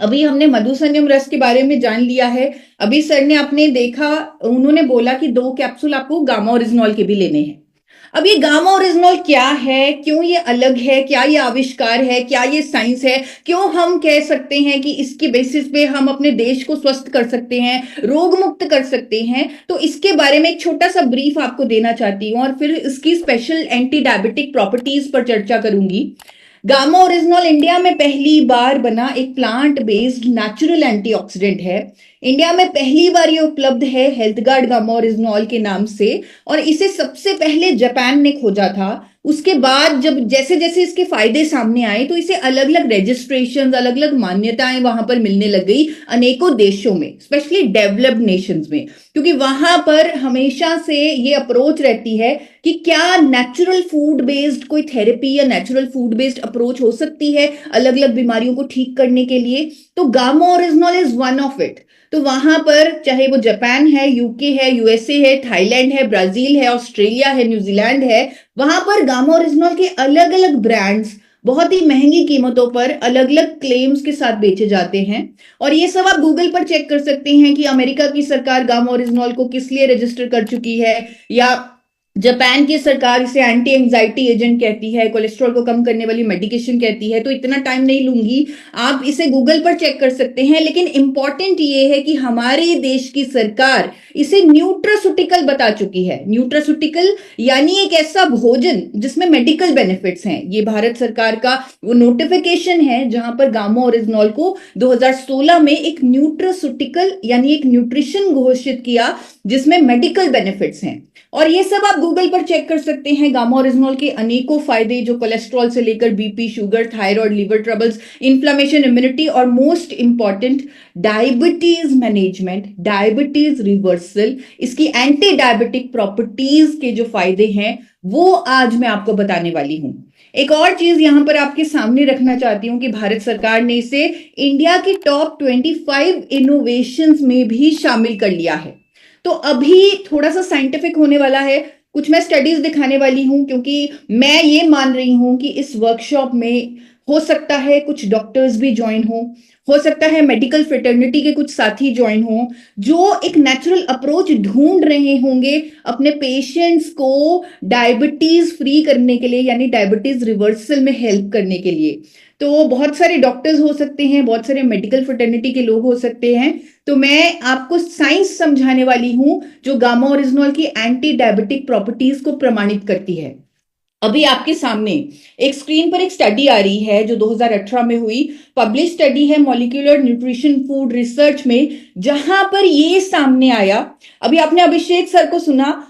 अभी हमने मधुसन्यम रस के बारे में जान लिया है। अभी सर ने आपने देखा, उन्होंने बोला कि 2 कैप्सूल आपको गामा ओरिजिनॉल के भी लेने हैं। अब ये गामा ओरिजिनॉल क्या है, क्यों ये अलग है, क्या ये आविष्कार है, क्या ये साइंस है, क्यों हम कह सकते हैं कि इसके बेसिस पे हम अपने देश को स्वस्थ कर सकते हैं, रोग मुक्त कर सकते हैं, तो इसके बारे में एक छोटा सा ब्रीफ आपको देना चाहती हूँ और फिर इसकी स्पेशल एंटी डायबिटिक प्रॉपर्टीज पर चर्चा करूंगी। गामा ओरिजिनॉल इंडिया में पहली बार बना एक प्लांट बेस्ड नेचुरल एंटीऑक्सीडेंट है। इंडिया में पहली बार ये उपलब्ध है हेल्थ गार्ड गामा ओरिजिनॉल के नाम से, और इसे सबसे पहले जापान ने खोजा था। उसके बाद जब जैसे जैसे इसके फायदे सामने आए तो इसे अलग अलग रजिस्ट्रेशन, अलग अलग मान्यताएं वहां पर मिलने लग गई अनेकों देशों में, स्पेशली डेवलप्ड नेशंस में, क्योंकि वहां पर हमेशा से ये अप्रोच रहती है कि क्या नेचुरल फूड बेस्ड कोई थेरेपी या नेचुरल फूड बेस्ड अप्रोच हो सकती है अलग अलग बीमारियों को ठीक करने के लिए। तो gamma oryzanol is one of it. तो वहां पर चाहे वो जापान है, यूके है, यूएसए है, थाईलैंड है, ब्राजील है, ऑस्ट्रेलिया है, न्यूजीलैंड है, वहां पर गामा ओरिजिनॉल के अलग अलग ब्रांड्स बहुत ही महंगी कीमतों पर अलग अलग क्लेम्स के साथ बेचे जाते हैं। और ये सब आप गूगल पर चेक कर सकते हैं कि अमेरिका की सरकार गामा ओरिजिनॉल को किस लिए रजिस्टर कर चुकी है, या जापान की सरकार इसे एंटी एंजाइटी एजेंट कहती है, कोलेस्ट्रॉल को कम करने वाली मेडिकेशन कहती है। तो इतना टाइम नहीं लूंगी, आप इसे गूगल पर चेक कर सकते हैं। लेकिन इंपॉर्टेंट ये है कि हमारे देश की सरकार इसे न्यूट्रास्यूटिकल बता चुकी है। न्यूट्रास्यूटिकल यानी एक ऐसा भोजन जिसमें मेडिकल बेनिफिट्स हैं। ये भारत सरकार का वो नोटिफिकेशन है जहां पर गामा ओरिजिनॉल को 2016 में एक न्यूट्रास्यूटिकल यानी एक न्यूट्रिशन घोषित किया जिसमें मेडिकल बेनिफिट्स हैं। और ये सब आप गूगल पर चेक कर सकते हैं। गामा ओरिजिनॉल के अनेकों फायदे, जो कोलेस्ट्रॉल से लेकर BP, sugar, thyroid, liver troubles, inflammation, immunity और most important diabetes management, diabetes reversal, इसकी एंटी डायबिटिक प्रॉपर्टीज के जो फायदे हैं वो आज मैं आपको बताने वाली हूं। एक और चीज यहां पर आपके सामने रखना चाहती हूं कि भारत सरकार ने इसे इंडिया की टॉप 25 इनोवेशंस में भी शामिल कर लिया है। तो अभी थोड़ा सा साइंटिफिक होने वाला है, कुछ मैं स्टडीज दिखाने वाली हूं, क्योंकि मैं ये मान रही हूं कि इस वर्कशॉप में हो सकता है कुछ डॉक्टर्स भी ज्वाइन हो सकता है मेडिकल फ्रेटर्निटी के कुछ साथी ज्वाइन हो, जो एक नेचुरल अप्रोच ढूंढ रहे होंगे अपने पेशेंट्स को डायबिटीज फ्री करने के लिए, यानी डायबिटीज रिवर्सल में हेल्प करने के लिए। तो बहुत सारे डॉक्टर्स हो सकते हैं, बहुत सारे मेडिकल फ्रेटर्निटी के लोग हो सकते हैं। तो मैं आपको साइंस समझाने वाली हूं जो गामा ओरिजिनॉल की एंटी डायबिटिक प्रॉपर्टीज को प्रमाणित करती है। अभी आपके सामने एक स्क्रीन पर एक स्टडी आ रही है जो 2018 में हुई, पब्लिश स्टडी है मॉलिक्यूलर न्यूट्रिशन फूड रिसर्च में, जहां पर ये सामने आया। अभी आपने अभिषेक सर को सुना,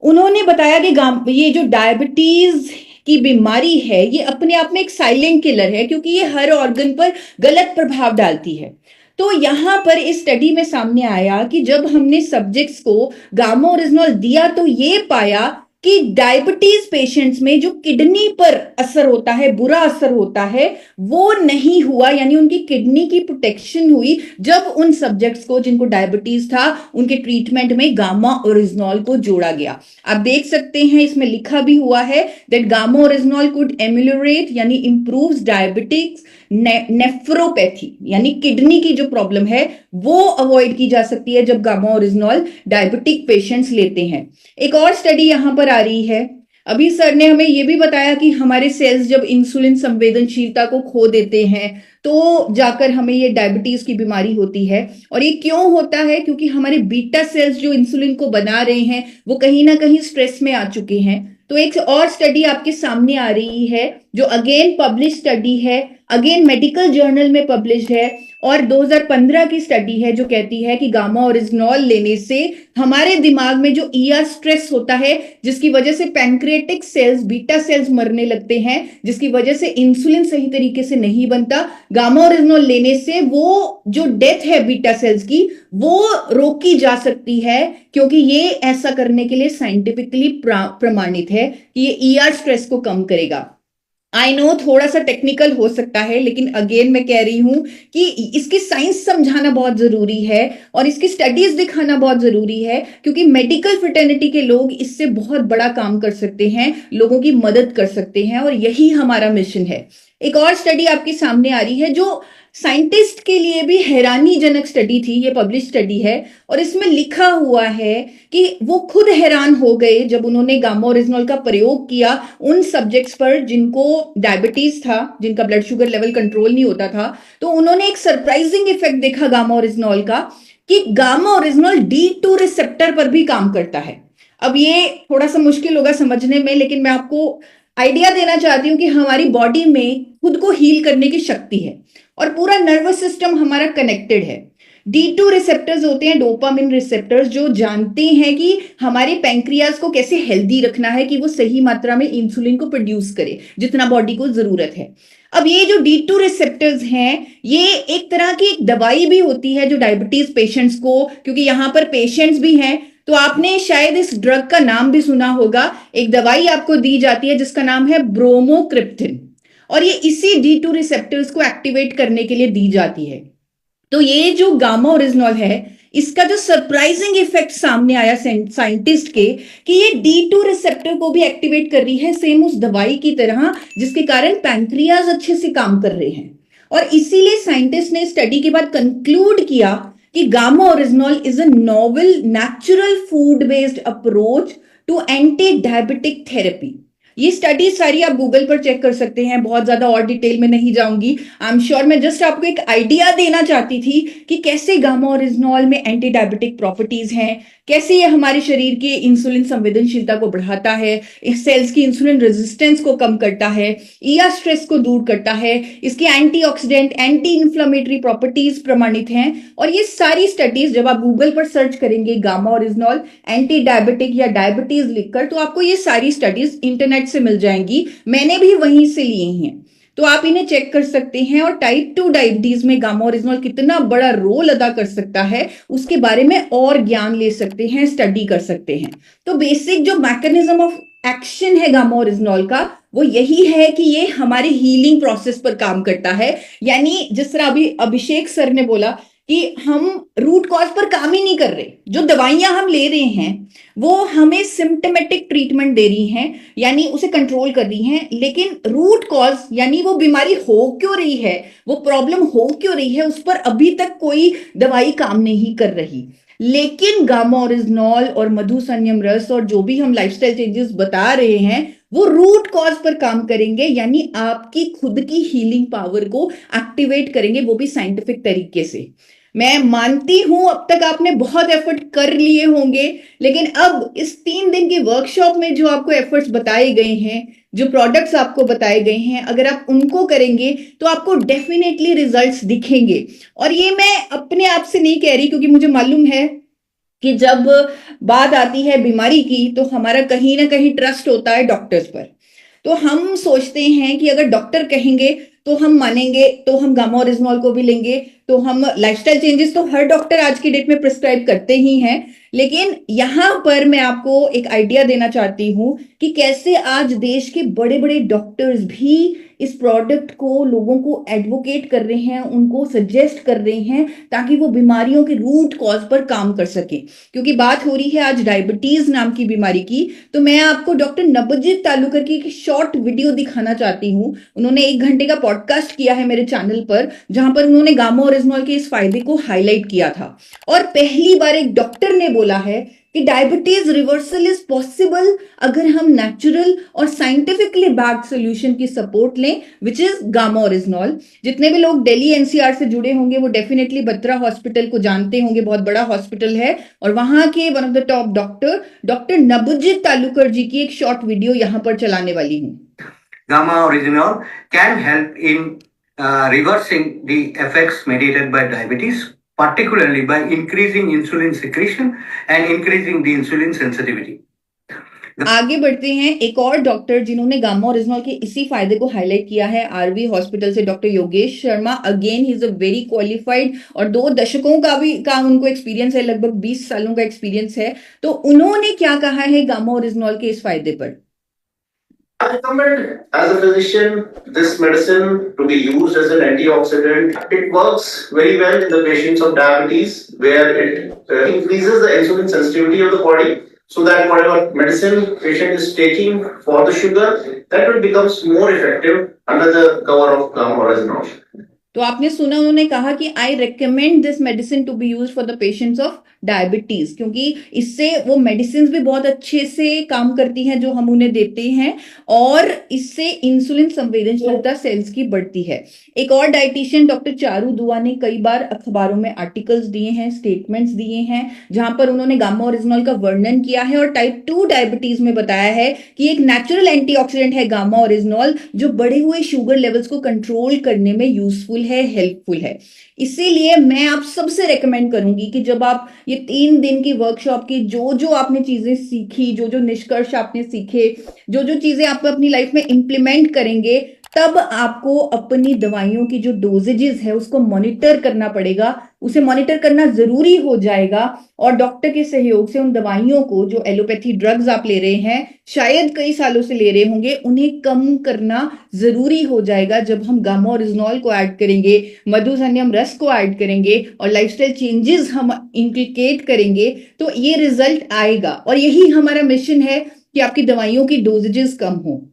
उन्होंने बताया कि ये जो डायबिटीज की बीमारी है ये अपने आप में एक साइलेंट किलर है, क्योंकि ये हर ऑर्गन पर गलत प्रभाव डालती है। तो यहां पर इस स्टडी में सामने आया कि जब हमने सब्जेक्ट्स को गामा ओरिजिनॉल दिया तो ये पाया कि डायबिटीज पेशेंट्स में जो किडनी पर असर होता है, बुरा असर होता है, वो नहीं हुआ, यानी उनकी किडनी की प्रोटेक्शन हुई जब उन सब्जेक्ट्स को जिनको डायबिटीज था उनके ट्रीटमेंट में गामा ओरिजिनॉल को जोड़ा गया। आप देख सकते हैं इसमें लिखा भी हुआ है दैट गामा ओरिजिनॉल कुड एम्यूलरेट यानी इंप्रूव्स डायबिटिक्स नेफ्रोपैथी, यानी किडनी की जो प्रॉब्लम है वो अवॉइड की जा सकती है जब गामा ओरिजिनॉल डायबिटिक पेशेंट्स लेते हैं। एक और स्टडी यहां पर आ रही है। अभी सर ने हमें यह भी बताया कि हमारे सेल्स जब इंसुलिन संवेदनशीलता को खो देते हैं तो जाकर हमें ये डायबिटीज की बीमारी होती है। और ये क्यों होता है? क्योंकि हमारे बीटा सेल्स जो इंसुलिन को बना रहे हैं वो कहीं ना कहीं स्ट्रेस में आ चुके हैं। तो एक और स्टडी आपके सामने आ रही है जो अगेन पब्लिश स्टडी है, अगेन मेडिकल जर्नल में पब्लिश है, और 2015 की स्टडी है जो कहती है कि गामा ओरिजिनॉल लेने से हमारे दिमाग में जो ईआर स्ट्रेस होता है, जिसकी वजह से पैंक्रियाटिक सेल्स, बीटा सेल्स मरने लगते हैं, जिसकी वजह से इंसुलिन सही तरीके से नहीं बनता, गामा ओरिजिनॉल लेने से वो जो डेथ है बीटा सेल्स की वो रोकी जा सकती है, क्योंकि ये ऐसा करने के लिए साइंटिफिकली प्रमाणित है कि ये ईआर स्ट्रेस को कम करेगा। आई नो थोड़ा सा टेक्निकल हो सकता है, लेकिन अगेन मैं कह रही हूं कि इसकी साइंस समझाना बहुत जरूरी है और इसकी स्टडीज दिखाना बहुत जरूरी है, क्योंकि मेडिकल फ्रेटर्निटी के लोग इससे बहुत बड़ा काम कर सकते हैं, लोगों की मदद कर सकते हैं, और यही हमारा मिशन है। एक और स्टडी आपके सामने आ रही है जो साइंटिस्ट के लिए भी हैरानीजनक स्टडी थी, ये पब्लिश स्टडी है और इसमें लिखा हुआ है कि वो खुद हैरान हो गए जब उन्होंने गामा ओरिजिनॉल का प्रयोग किया उन सब्जेक्ट्स पर जिनको डायबिटीज था, जिनका ब्लड शुगर लेवल कंट्रोल नहीं होता था। तो उन्होंने एक सरप्राइजिंग इफेक्ट देखा गामा ओरिजिनॉल का कि गामा ओरिजिनॉल D2 रिसेप्टर पर भी काम करता है। अब ये थोड़ा सा मुश्किल होगा समझने में, लेकिन मैं आपको आइडिया देना चाहती हूँ कि हमारी बॉडी में खुद को हील करने की शक्ति है और पूरा नर्वस सिस्टम हमारा कनेक्टेड है। D2 रिसेप्टर्स होते हैं डोपामिन रिसेप्टर्स, जो जानते हैं कि हमारे पैंक्रियाज को कैसे हेल्दी रखना है कि वो सही मात्रा में इंसुलिन को प्रोड्यूस करे जितना बॉडी को जरूरत है। अब ये जो D2 रिसेप्टर्स हैं, ये एक तरह की एक दवाई भी होती है जो डायबिटीज पेशेंट्स को, क्योंकि यहाँ पर पेशेंट्स भी हैं, तो आपने शायद इस ड्रग का नाम भी सुना होगा। एक दवाई आपको दी जाती है जिसका नाम है ब्रोमोक्रिप्टिन और ये इसी D2 रिसेप्टर्स को एक्टिवेट करने के लिए दी जाती है। तो ये जो गामा ओरिजिनॉल है, इसका जो सरप्राइजिंग इफेक्ट सामने आया साइंटिस्ट के कि ये D2 रिसेप्टर को भी एक्टिवेट कर रही है सेम उस दवाई की तरह, जिसके कारण पैंक्रियाज अच्छे से काम कर रहे हैं। और इसीलिए साइंटिस्ट ने स्टडी के बाद कंक्लूड किया कि gamma oryzanol is a novel natural food based approach to anti diabetic therapy. ये स्टडी सारी आप गूगल पर चेक कर सकते हैं, बहुत ज्यादा और डिटेल में नहीं जाऊंगी। आई एम श्योर, मैं जस्ट आपको एक आइडिया देना चाहती थी कि कैसे गामा ओरिजिनॉल में एंटी डायबिटिक प्रॉपर्टीज हैं, कैसे ये हमारे शरीर की इंसुलिन संवेदनशीलता को बढ़ाता है, इस सेल्स की इंसुलिन रेजिस्टेंस को कम करता है, ईआर स्ट्रेस को दूर करता है, इसकी एंटीऑक्सीडेंट एंटी इंफ्लेमेटरी प्रॉपर्टीज प्रमाणित हैं। और ये सारी स्टडीज जब आप गूगल पर सर्च करेंगे गामा ओरिजिनॉल एंटी डायबिटिक या डायबिटीज लिखकर, तो आपको ये सारी स्टडीज इंटरनेट से मिल जाएंगी, मैंने भी वहीं से लिए हैं, तो आप इन्हें चेक कर सकते हैं। और टाइप 2 डायबिटीज में गामा ओरिजिनॉल कितना बड़ा रोल अदा कर सकता है उसके बारे में और ज्ञान ले सकते हैं, स्टडी कर सकते हैं। तो बेसिक जो मैकेनिज्म ऑफ एक्शन है गामा ओरिजिनॉल का, वो यही है कि ये हमारे हीलिंग प्रोसेस पर काम करता है। यानी जिस तरह अभी अभिषेक सर ने बोला कि हम रूट कॉज पर काम ही नहीं कर रहे, जो दवाइयां हम ले रहे हैं वो हमें सिम्टोमेटिक ट्रीटमेंट दे रही हैं, यानी उसे कंट्रोल कर रही हैं, लेकिन रूट कॉज यानी वो बीमारी हो क्यों रही है, वो प्रॉब्लम हो क्यों रही है, उस पर अभी तक कोई दवाई काम नहीं कर रही। लेकिन गामा ओरिजिनॉल और मधुसंयम रस और जो भी हम लाइफस्टाइल चेंजेस बता रहे हैं वो रूट कॉज पर काम करेंगे, यानी आपकी खुद की हीलिंग पावर को एक्टिवेट करेंगे, वो भी साइंटिफिक तरीके से। मैं मानती हूं अब तक आपने बहुत एफर्ट कर लिए होंगे, लेकिन अब इस 3 दिन की वर्कशॉप में जो आपको एफर्ट्स बताए गए हैं, जो प्रोडक्ट्स आपको बताए गए हैं, अगर आप उनको करेंगे तो आपको डेफिनेटली रिजल्ट्स दिखेंगे। और ये मैं अपने आप से नहीं कह रही, क्योंकि मुझे मालूम है कि जब बात आती है बीमारी की तो हमारा कहीं ना कहीं ट्रस्ट होता है डॉक्टर्स पर। तो हम सोचते हैं कि अगर डॉक्टर कहेंगे तो हम मानेंगे, तो हम गामा ओरिजिनॉल को भी लेंगे, तो हम लाइफस्टाइल चेंजेस तो हर डॉक्टर आज की डेट में प्रिस्क्राइब करते ही हैं। लेकिन यहां पर मैं आपको एक आइडिया देना चाहती हूं कि कैसे आज देश के बड़े बड़े डॉक्टर्स भी इस प्रोडक्ट को लोगों को एडवोकेट कर रहे हैं, उनको सजेस्ट कर रहे हैं, ताकि वो बीमारियों के रूट कॉज पर काम कर सके। क्योंकि बात हो रही है आज डायबिटीज नाम की बीमारी की, तो मैं आपको डॉक्टर नबजीत तालुकर की एक शॉर्ट वीडियो दिखाना चाहती हूँ। उन्होंने 1 घंटे का पॉडकास्ट किया है मेरे चैनल पर, जहां पर उन्होंने गामा ओरिजिनॉल के इस फायदे को हाईलाइट किया था। और पहली बार एक डॉक्टर ने बोला है कि डायबिटीज रिवर्सल इज पॉसिबल अगर हम नेचुरल और साइंटिफिकली बैक्ड सॉल्यूशन की सपोर्ट लें, विच इज गामा ओरिजिनॉल। जितने भी लोग दिल्ली एनसीआर से जुड़े होंगे वो डेफिनेटली बत्रा हॉस्पिटल को जानते होंगे, बहुत बड़ा हॉस्पिटल है, और वहां के one of the top doctor Nabajit Talukar ji की एक शॉर्ट वीडियो यहां पर चलाने वाली हूं। Gamma oryzanol can help in reversing the effects mediated by diabetes, particularly by increasing insulin secretion and increasing the insulin sensitivity. आगे बढ़ते हैं, एक और डॉक्टर जिन्होंने गामा ओरिजिनॉल के इसी फायदे को हाईलाइट किया है आरवी हॉस्पिटल से, doctor Yogesh Sharma. Again he is a very qualified और 2 दशकों का उनको एक्सपीरियंस है, लगभग 20 सालों का एक्सपीरियंस है। तो उन्होंने क्या कहा है गामा ओरिजिनॉल के इस फायदे पर? I recommend as a physician this medicine to be used as an antioxidant. It works very well in the patients of diabetes where it increases the insulin sensitivity of the body so that whatever medicine patient is taking for the sugar, that will becomes more effective under the cover of gamma-oryzanol. तो आपने सुना उन्होंने कहा कि I recommend this medicine to be use for the patients of diabetes, क्योंकि इससे वो medicine भी बहुत अच्छे से काम करती हैं जो हम उन्हें देते हैं, और इससे इंसुलिन संवेदनशीलता सेल्स की बढ़ती है। एक और डाइटिशियन डॉक्टर चारू दुआ ने कई बार अखबारों में आर्टिकल्स दिए हैं, स्टेटमेंट्स दिए हैं, जहां पर उन्होंने गामा ओरिजिनॉल का वर्णन किया है और टाइप 2 डायबिटीज में बताया है कि एक नेचुरल एंटीऑक्सीडेंट है गामा ओरिजिनॉल, जो बढ़े हुए शुगर लेवल्स को कंट्रोल करने में यूजफुल है, हेल्पफुल है। इसीलिए मैं आप सबसे रेकमेंड करूंगी कि जब आप ये 3 दिन की वर्कशॉप की जो जो आपने चीजें सीखी, जो जो निष्कर्ष आपने सीखे, जो जो चीजें आप अपनी लाइफ में इंप्लीमेंट करेंगे, तब आपको अपनी दवाइयों की जो डोजेजेस है उसको मॉनिटर करना पड़ेगा, उसे मॉनिटर करना जरूरी हो जाएगा, और डॉक्टर के सहयोग से उन दवाइयों को, जो एलोपैथी ड्रग्स आप ले रहे हैं, शायद कई सालों से ले रहे होंगे, उन्हें कम करना जरूरी हो जाएगा जब हम गामा ओरिजिनॉल को ऐड करेंगे, मधुसन्यम रस को ऐड करेंगे और लाइफस्टाइल चेंजेस हम इंक्लिकेट करेंगे, तो ये रिजल्ट आएगा। और यही हमारा मिशन है कि आपकी दवाइयों की डोजेजेस कम हो।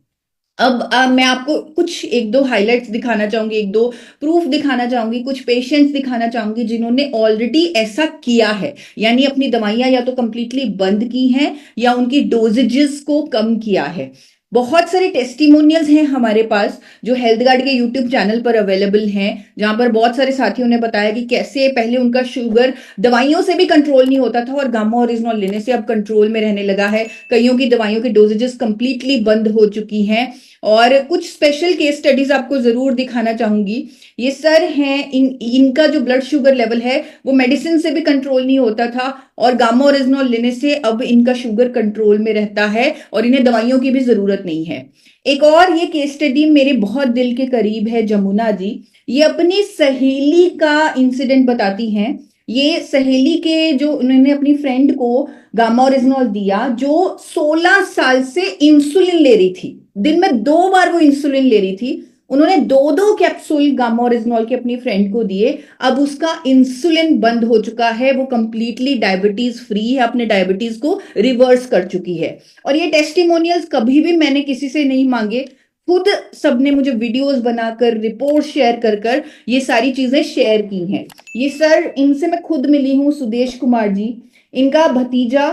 अब मैं आपको कुछ 1-2 हाइलाइट्स दिखाना चाहूंगी, 1-2 प्रूफ दिखाना चाहूंगी, कुछ पेशेंट्स दिखाना चाहूंगी जिन्होंने ऑलरेडी ऐसा किया है, यानी अपनी दवाइयां या तो कंप्लीटली बंद की हैं या उनकी डोजेजेस को कम किया है। बहुत सारे टेस्टिमोनियल्स हैं हमारे पास जो हेल्थ गार्ड के यूट्यूब चैनल पर अवेलेबल हैं, जहां पर बहुत सारे साथियों ने बताया कि कैसे पहले उनका शुगर दवाइयों से भी कंट्रोल नहीं होता था और गामा ओरिजिनॉल लेने से अब कंट्रोल में रहने लगा है। कईयों की दवाइयों की डोजेजेस कंप्लीटली बंद हो चुकी हैं, और कुछ स्पेशल केस स्टडीज आपको जरूर दिखाना चाहूंगी। ये सर हैं, इनका जो ब्लड शुगर लेवल है वो मेडिसिन से भी कंट्रोल नहीं होता था, और गामा ओरिजिनॉल लेने से अब इनका शुगर कंट्रोल में रहता है और इन्हें दवाइयों की भी जरूरत नहीं है। एक और ये केस स्टडी मेरे बहुत दिल के करीब है, जमुना जी। ये अपनी सहेली का इंसिडेंट बताती हैं। ये सहेली के जो उन्होंने अपनी फ्रेंड को गामा ओरिजिनॉल दिया, जो 16 साल से इंसुलिन ले रही थी, दिन में 2 बार वो इंसुलिन ले रही थी, उन्होंने 2-2 कैप्सूल गामा ओरिजिनॉल के अपनी फ्रेंड को दिए। अब उसका इंसुलिन बंद हो चुका है, वो कंप्लीटली डायबिटीज फ्री है, अपने डायबिटीज को रिवर्स कर चुकी है। और ये टेस्टिमोनियल्स कभी भी मैंने किसी से नहीं मांगे, खुद सबने मुझे वीडियोस बनाकर, रिपोर्ट शेयर कर ये सारी चीजें शेयर की हैं। ये सर, इनसे मैं खुद मिली हूं, सुदेश कुमार जी। इनका भतीजा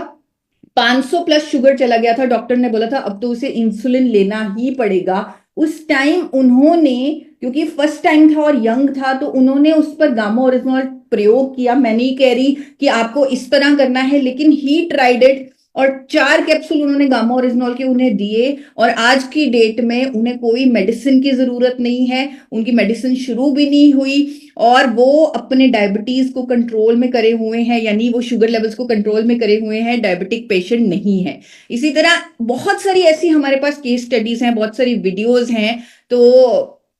500 प्लस शुगर चला गया था, डॉक्टर ने बोला था अब तो उसे इंसुलिन लेना ही पड़ेगा। उस टाइम उन्होंने, क्योंकि फर्स्ट टाइम था और यंग था, तो उन्होंने उस पर गामा ओरिजिनॉल प्रयोग किया। मैं नहीं कह रही कि आपको इस तरह करना है, लेकिन ही ट्राइड इट, और 4 कैप्सूल उन्होंने गामा ओरिजिनॉल के उन्हें दिए, और आज की डेट में उन्हें कोई मेडिसिन की जरूरत नहीं है, उनकी मेडिसिन शुरू भी नहीं हुई, और वो अपने डायबिटीज को कंट्रोल में करे हुए हैं, यानी वो शुगर लेवल्स को कंट्रोल में करे हुए हैं, डायबिटिक पेशेंट नहीं है। इसी तरह बहुत सारी ऐसी हमारे पास केस स्टडीज हैं, बहुत सारी वीडियोज हैं। तो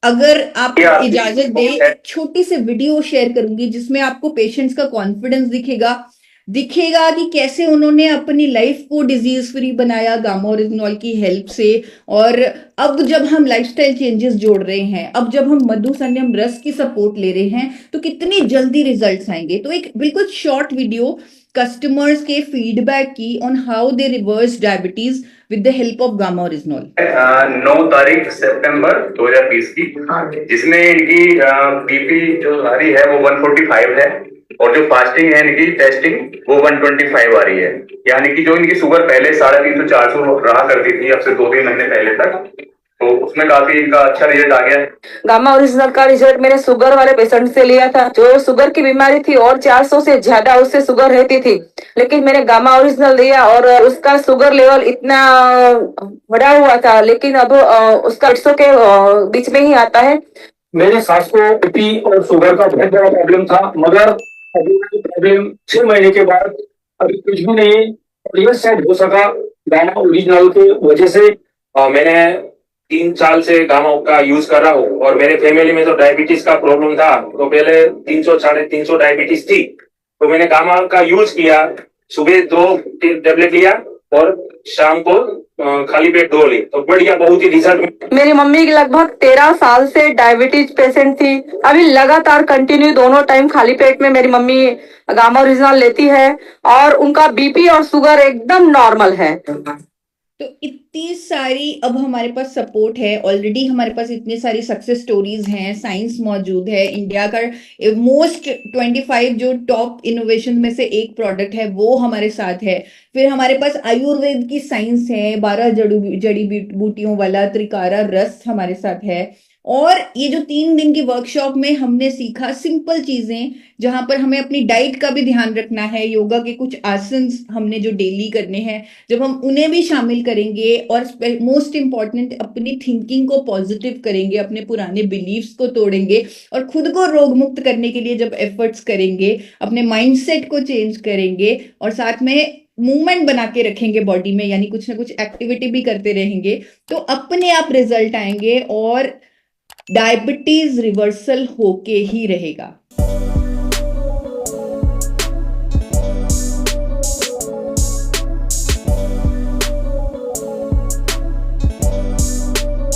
अगर आप इजाजत दें, छोटी सी वीडियो शेयर करूंगी जिसमें आपको पेशेंट्स का कॉन्फिडेंस दिखेगा कि कैसे उन्होंने अपनी लाइफ को डिजीज फ्री बनाया गामा ओरिजिनॉल की हेल्प से। और अब जब हम लाइफस्टाइल चेंजेस जोड़ रहे हैं, अब जब हम मधुसन्यम रस की सपोर्ट ले रहे हैं, तो कितनी जल्दी रिजल्ट्स आएंगे। तो एक बिल्कुल शॉर्ट वीडियो कस्टमर्स के फीडबैक की on how they reverse diabetes with the help of gamma oryzanol. 9 तारीख सितंबर 2020 की, जिसमें इनकी बीपी जो आ रही है वो 145 है, और जो फास्टिंग है इनकी टेस्टिंग वो 125 आ रही है। यानी कि जो इनकी शुगर पहले 350-400 रहा करती थी अब से 2-3 महीने पहले तक, तो उसमें काफी इनका अच्छा रिजल्ट आ गया है। गामा ओरिजिनल का रिजल्ट मैंने शुगर वाले पेशेंट से लिया था, जो शुगर की बीमारी थी और 400 से ज्यादा उससे शुगर रहती थी, लेकिन मैंने गामा ओरिजिनल दिया और उसका शुगर लेवल इतना बढ़ा हुआ था, लेकिन अब उसका 150 के बीच में ही आता है। मेरे सास को बीपी और शुगर का बहुत बड़ा प्रॉब्लम था, मगर अभी प्रॉब्लम 6 महीने के बाद अभी कुछ भी नहीं, और यह सेट हो सका गामा ओरिजिनल की वजह से। मैंने 3 साल से गामा का यूज कर रहा हूँ, और मेरे फैमिली में तो डायबिटीज का प्रॉब्लम था, तो पहले 300-350 डायबिटीज थी, तो मैंने गामा का यूज किया। सुबह 2 टैबलेट लिया और शाम को खाली पेट 2 ली तो बढ़िया, बहुत ही रिजल्ट। मेरी मम्मी लगभग 13 साल से डायबिटीज पेशेंट थी। अभी लगातार कंटिन्यू दोनों टाइम खाली पेट में मेरी मम्मी गामा ओरिजिनल लेती है और उनका बीपी और शुगर एकदम नॉर्मल है। तो इतनी सारी अब हमारे पास सपोर्ट है, ऑलरेडी हमारे पास इतनी सारी सक्सेस स्टोरीज हैं, साइंस मौजूद है, इंडिया का मोस्ट 25 जो टॉप इनोवेशन में से एक प्रोडक्ट है वो हमारे साथ है। फिर हमारे पास आयुर्वेद की साइंस है, 12 जड़ी बूटियों वाला त्रिकारा रस हमारे साथ है। और ये जो 3 दिन की वर्कशॉप में हमने सीखा सिंपल चीजें, जहां पर हमें अपनी डाइट का भी ध्यान रखना है, योगा के कुछ आसन हमने जो डेली करने हैं, जब हम उन्हें भी शामिल करेंगे और मोस्ट इंपॉर्टेंट अपनी थिंकिंग को पॉजिटिव करेंगे, अपने पुराने बिलीव्स को तोड़ेंगे और खुद को रोग मुक्त करने के लिए जब एफर्ट्स करेंगे, अपने माइंडसेट को चेंज करेंगे और साथ में मूवमेंट बना के रखेंगे बॉडी में, यानी कुछ ना कुछ एक्टिविटी भी करते रहेंगे, तो अपने आप रिजल्ट आएंगे और डायबिटीज रिवर्सल होके ही रहेगा।